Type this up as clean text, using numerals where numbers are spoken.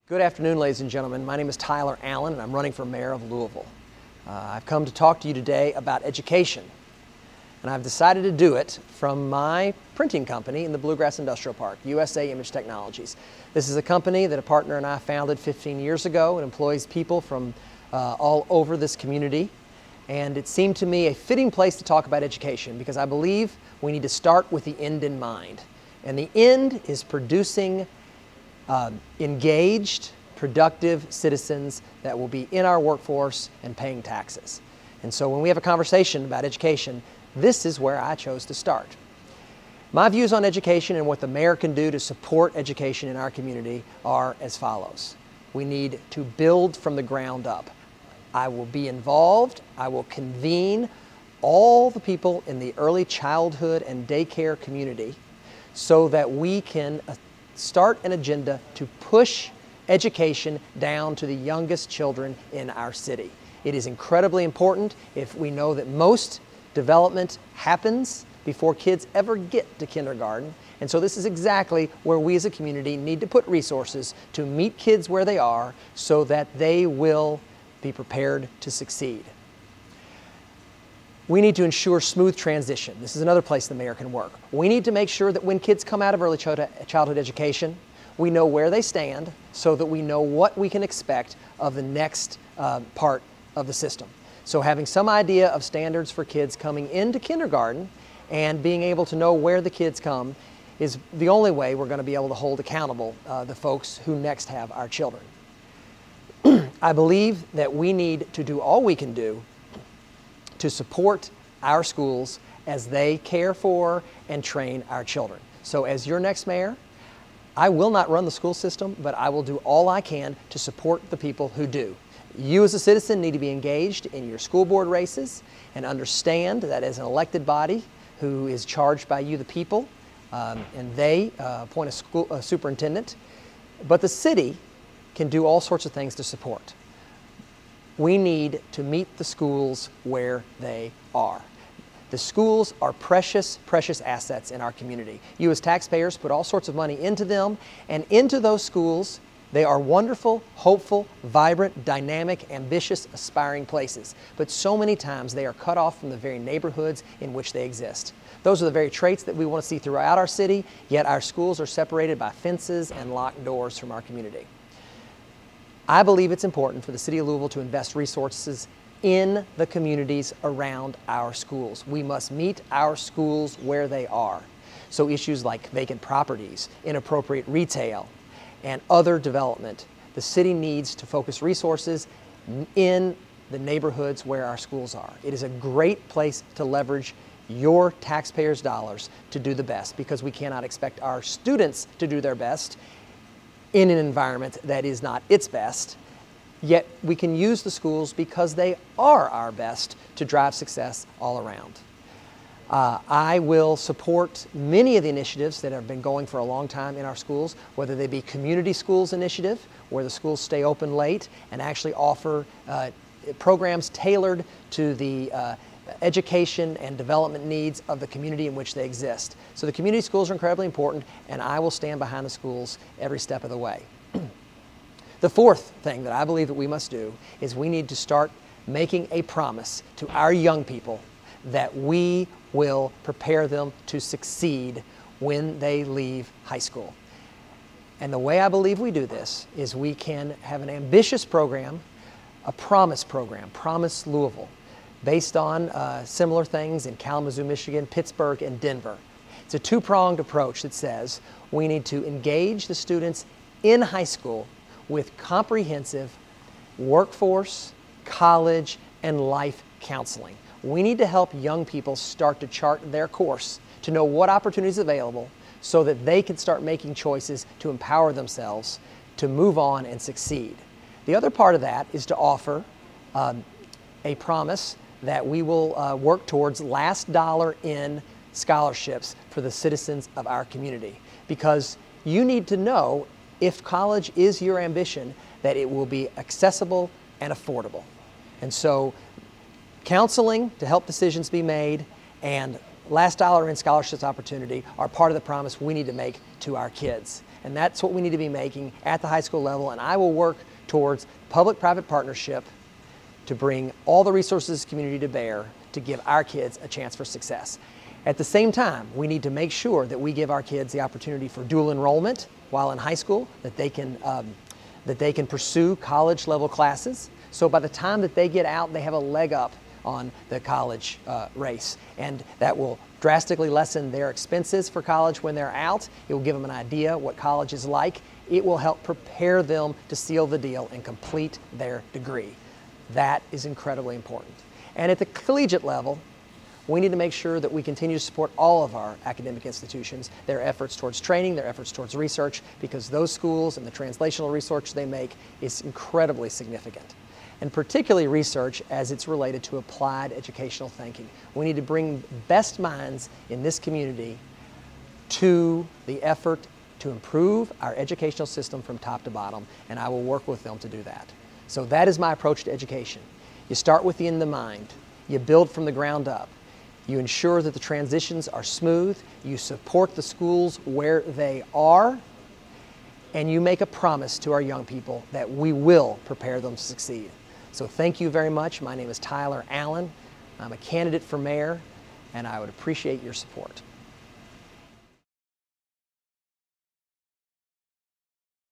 Good afternoon, ladies and gentlemen. My name is Tyler Allen, and I'm running for mayor of Louisville. I've come to talk to you today about education, and I've decided to do it from my printing company in the Bluegrass Industrial Park, USA Image Technologies. This is a company that a partner and I founded 15 years ago. It employs people from all over this community, and it seemed to me a fitting place to talk about education because I believe we need to start with the end in mind. And the end is producing engaged, productive citizens that will be in our workforce and paying taxes. And so when we have a conversation about education, this is where I chose to start. My views on education and what the mayor can do to support education in our community are as follows. We need to build from the ground up. I will be involved, I will convene all the people in the early childhood and daycare community so that we can start an agenda to push education down to the youngest children in our city. It is incredibly important if we know that most development happens before kids ever get to kindergarten. And so this is exactly where we as a community need to put resources to meet kids where they are so that they will be prepared to succeed. We need to ensure smooth transition. This is another place the mayor can work. We need to make sure that when kids come out of early childhood education, we know where they stand so that we know what we can expect of the next part of the system. So having some idea of standards for kids coming into kindergarten and being able to know where the kids come is the only way we're going to be able to hold accountable the folks who next have our children. I believe that we need to do all we can do to support our schools as they care for and train our children. So as your next mayor, I will not run the school system, but I will do all I can to support the people who do. You as a citizen need to be engaged in your school board races and understand that as an elected body who is charged by you, the people, and they appoint a superintendent, but the city can do all sorts of things to support. We need to meet the schools where they are. The schools are precious, precious assets in our community. You as taxpayers put all sorts of money into them, and into those schools, they are wonderful, hopeful, vibrant, dynamic, ambitious, aspiring places. But so many times they are cut off from the very neighborhoods in which they exist. Those are the very traits that we want to see throughout our city, yet our schools are separated by fences and locked doors from our community. I believe it's important for the city of Louisville to invest resources in the communities around our schools. We must meet our schools where they are. So issues like vacant properties, inappropriate retail, and other development, the city needs to focus resources in the neighborhoods where our schools are. It is a great place to leverage your taxpayers' dollars to do the best because we cannot expect our students to do their best in an environment that is not its best, yet we can use the schools because they are our best to drive success all around. I will support many of the initiatives that have been going for a long time in our schools, whether they be Community Schools Initiative, where the schools stay open late and actually offer programs tailored to the education and development needs of the community in which they exist. So the community schools are incredibly important, and I will stand behind the schools every step of the way. The fourth thing that I believe that we must do is we need to start making a promise to our young people that we will prepare them to succeed when they leave high school. And the way I believe we do this is we can have an ambitious program, a promise program, Promise Louisville, based on similar things in Kalamazoo, Michigan, Pittsburgh, and Denver. It's a two-pronged approach that says we need to engage the students in high school with comprehensive workforce, college, and life counseling. We need to help young people start to chart their course, to know what opportunities are available so that they can start making choices to empower themselves to move on and succeed. The other part of that is to offer a promise that we will work towards last dollar in scholarships for the citizens of our community. Because you need to know, if college is your ambition, that it will be accessible and affordable. And so counseling to help decisions be made and last dollar in scholarships opportunity are part of the promise we need to make to our kids. And that's what we need to be making at the high school level, and I will work towards public-private partnership to bring all the resources of this community to bear to give our kids a chance for success. At the same time, we need to make sure that we give our kids the opportunity for dual enrollment while in high school, that they can pursue college-level classes. So by the time that they get out, they have a leg up on the college race. And that will drastically lessen their expenses for college when they're out. It will give them an idea what college is like. It will help prepare them to seal the deal and complete their degree. That is incredibly important. And at the collegiate level, we need to make sure that we continue to support all of our academic institutions, their efforts towards training, their efforts towards research, because those schools and the translational research they make is incredibly significant. And particularly research as it's related to applied educational thinking. We need to bring best minds in this community to the effort to improve our educational system from top to bottom, and I will work with them to do that. So that is my approach to education. You start with the end in mind. You build from the ground up. You ensure that the transitions are smooth. You support the schools where they are. And you make a promise to our young people that we will prepare them to succeed. So thank you very much. My name is Tyler Allen. I'm a candidate for mayor, and I would appreciate your support.